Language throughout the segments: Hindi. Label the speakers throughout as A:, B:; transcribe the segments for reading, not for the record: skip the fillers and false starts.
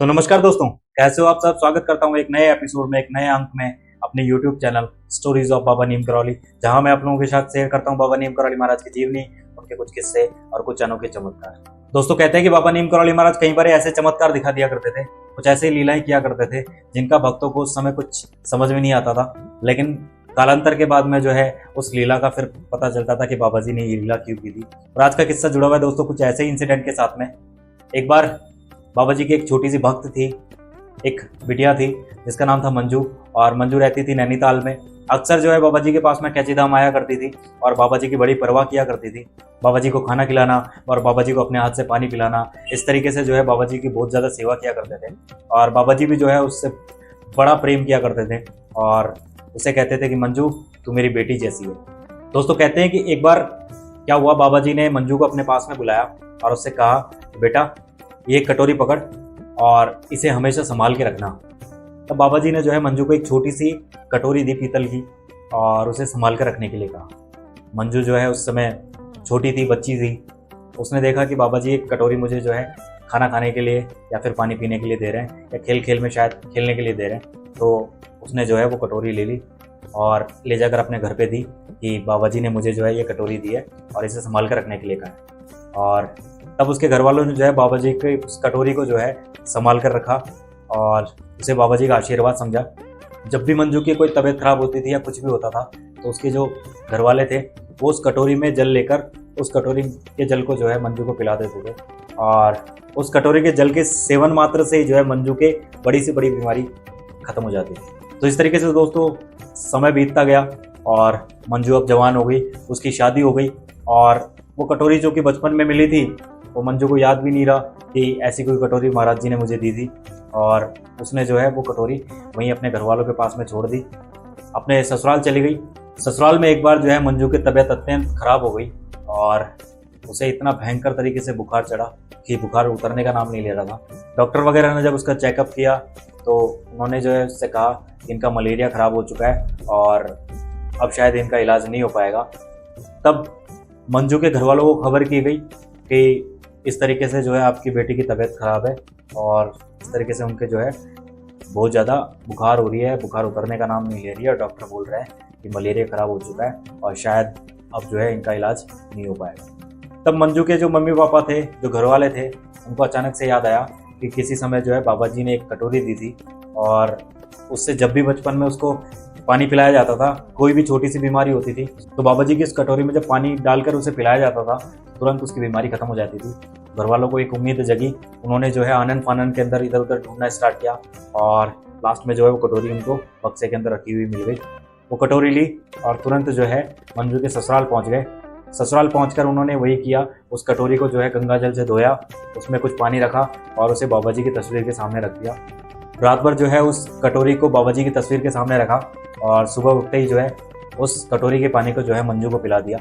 A: तो नमस्कार दोस्तों, कैसे हो आप सब। स्वागत करता हूँ एक नए एपिसोड में, एक नए अंक में अपने YouTube चैनल स्टोरीज ऑफ बाबा नीम करौली, जहां मैं आप लोगों के साथ शेयर करता हूँ बाबा नीम करौली महाराज की जीवनी, उनके कुछ किस्से और कुछ अनोखे चमत्कार। दोस्तों कहते हैं कि बाबा नीम करौली महाराज कई बार ऐसे चमत्कार दिखा दिया करते थे, कुछ ऐसे लीलाएं किया करते थे जिनका भक्तों को उस समय कुछ समझ में नहीं आता था, लेकिन कालांतर के बाद में जो है उस लीला का फिर पता चलता था कि बाबा जी ने ये लीला क्यों की थी। और आज का किस्सा जुड़ा हुआ है दोस्तों कुछ ऐसे ही इंसिडेंट के साथ में। एक बार बाबा जी की एक छोटी सी भक्त थी, एक बिटिया थी जिसका नाम था मंजू, और मंजू रहती थी नैनीताल में। अक्सर जो है बाबा जी के पास में कैची धाम आया करती थी और बाबा जी की बड़ी परवाह किया करती थी। बाबा जी को खाना खिलाना और बाबा जी को अपने हाथ से पानी पिलाना, इस तरीके से जो है बाबा जी की बहुत ज़्यादा सेवा किया करते थे। और बाबा जी भी जो है उससे बड़ा प्रेम किया करते थे और उसे कहते थे कि मंजू तू मेरी बेटी जैसी है। दोस्तों कहते हैं कि एक बार क्या हुआ, बाबा जी ने मंजू को अपने पास में बुलाया और उससे कहा बेटा ये कटोरी पकड़ और इसे हमेशा संभाल के रखना। तब बाबा जी ने जो है मंजू को एक छोटी सी कटोरी दी पीतल की और उसे संभाल कर रखने के लिए कहा। मंजू जो है उस समय छोटी थी, बच्ची थी। उसने देखा कि बाबा जी एक कटोरी मुझे जो है खाना खाने के लिए या फिर पानी पीने के लिए दे रहे हैं या खेल खेल में शायद खेलने के लिए दे रहे हैं। तो उसने जो है वो कटोरी ले ली और ले जाकर अपने घर पे दी कि बाबा जी ने मुझे जो है ये कटोरी दी है और इसे संभाल कर रखने के लिए कहा है। और तब उसके घर वालों ने जो है बाबा जी की उस कटोरी को जो है संभाल कर रखा और उसे बाबा जी का आशीर्वाद समझा। जब भी मंजू की कोई तबीयत खराब होती थी या कुछ भी होता था तो उसके जो घर वाले थे वो उस कटोरी में जल लेकर उस कटोरी के जल को जो है मंजू को पिला देते थे। और उस कटोरी के जल के सेवन मात्र से ही जो है मंजू के बड़ी से बड़ी बीमारी खत्म हो जाती थी। तो इस तरीके से दोस्तों समय बीतता गया और मंजू अब जवान हो गई, उसकी शादी हो गई और वो कटोरी जो कि बचपन में मिली थी वो मंजू को याद भी नहीं रहा कि ऐसी कोई कटोरी महाराज जी ने मुझे दी थी। और उसने जो है वो कटोरी वहीं अपने घर वालों के पास में छोड़ दी, अपने ससुराल चली गई। ससुराल में एक बार जो है मंजू की तबीयत अत्यंत खराब हो गई और उसे इतना भयंकर तरीके से बुखार चढ़ा कि बुखार उतरने का नाम नहीं ले रहा था। डॉक्टर वगैरह ने जब उसका चेकअप किया तो उन्होंने जो है उससे कहा कि इनका मलेरिया ख़राब हो चुका है और अब शायद इनका इलाज नहीं हो पाएगा। तब मंजू के घर वालों को खबर की गई कि इस तरीके से जो है आपकी बेटी की तबीयत ख़राब है और इस तरीके से उनके जो है बहुत ज़्यादा बुखार हो रही है, बुखार उतरने का नाम नहीं ले रही है और डॉक्टर बोल रहे हैं कि मलेरिया ख़राब हो चुका है और शायद अब जो है इनका इलाज नहीं हो पाएगा। तब मंजू के जो मम्मी पापा थे, जो घर वाले थे, उनको अचानक से याद आया कि किसी समय जो है बाबा जी ने एक कटोरी दी थी और उससे जब भी बचपन में उसको पानी पिलाया जाता था, कोई भी छोटी सी बीमारी होती थी तो बाबा जी की इस कटोरी में जब पानी डालकर उसे पिलाया जाता था तुरंत उसकी बीमारी खत्म हो जाती थी। घर वालों को एक उम्मीद जगी, उन्होंने जो है आनन फानन के अंदर इधर उधर ढूंढना स्टार्ट किया और लास्ट में जो है वो कटोरी उनको बक्से के अंदर रखी हुई मिल गई। वो कटोरी ली और तुरंत जो है मंजू के ससुराल पहुंच गए। ससुराल पहुंचकर उन्होंने वही किया, उस कटोरी को जो है गंगा जल से धोया, उसमें कुछ पानी रखा और उसे बाबा जी की तस्वीर के सामने रख दिया। रात भर जो है उस कटोरी को बाबा जी की तस्वीर के सामने रखा और सुबह उठते ही जो है उस कटोरी के पानी को जो है मंजू को पिला दिया।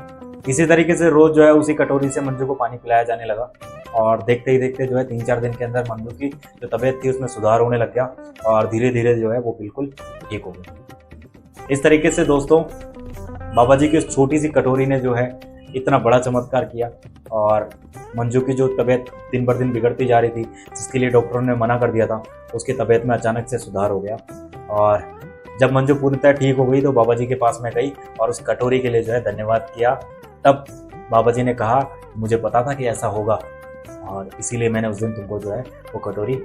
A: इसी तरीके से रोज जो है उसी कटोरी से मंजू को पानी पिलाया जाने लगा और देखते ही देखते जो है 3-4 दिन के अंदर मंजू की जो तबीयत थी उसमें सुधार होने लग गया और धीरे धीरे जो है वो बिल्कुल ठीक हो गई। इस तरीके से दोस्तों बाबा जी की उस छोटी सी कटोरी ने जो है इतना बड़ा चमत्कार किया और मंजू की जो तबीयत दिन बर दिन बिगड़ती जा रही थी, जिसके लिए डॉक्टरों ने मना कर दिया था, उसकी तबीयत में अचानक से सुधार हो गया। और जब मंजू पूरी ठीक हो गई तो बाबा जी के पास में गई और उस कटोरी के लिए जो है धन्यवाद किया। तब बाबा जी ने कहा मुझे पता था कि ऐसा होगा और इसीलिए मैंने उस दिन तुमको जो है वो कटोरी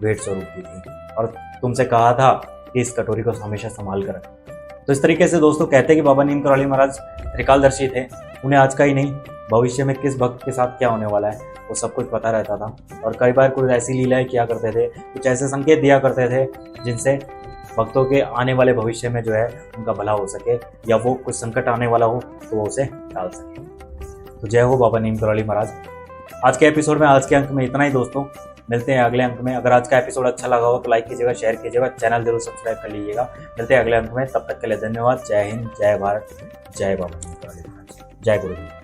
A: भेंट स्वरूप दी थी और तुमसे कहा था कि इस कटोरी को हमेशा संभाल कर रखना। तो इस तरीके से दोस्तों कहते हैं कि बाबा नीम करौली महाराज त्रिकालदर्शी थे। उन्हें आज का ही नहीं, भविष्य में किस भक्त के साथ क्या होने वाला है वो सब कुछ पता रहता था और कई बार कुछ ऐसी लीलाएं किया करते थे, कुछ ऐसे संकेत दिया करते थे जिनसे भक्तों के आने वाले भविष्य में जो है उनका भला हो सके या वो कुछ संकट आने वाला हो तो वो उसे टाल सके। तो जय हो बाबा नीम करौली महाराज। आज के एपिसोड में, आज के अंक में इतना ही दोस्तों। मिलते हैं अगले अंक में। अगर आज का एपिसोड अच्छा लगा हो तो लाइक कीजिएगा, शेयर कीजिएगा, चैनल जरूर सब्सक्राइब कर लीजिएगा। मिलते हैं अगले अंक में, तब तक के लिए धन्यवाद। जय हिंद, जय भारत, जय बाबा नीम करौली महाराज, जय गुरु।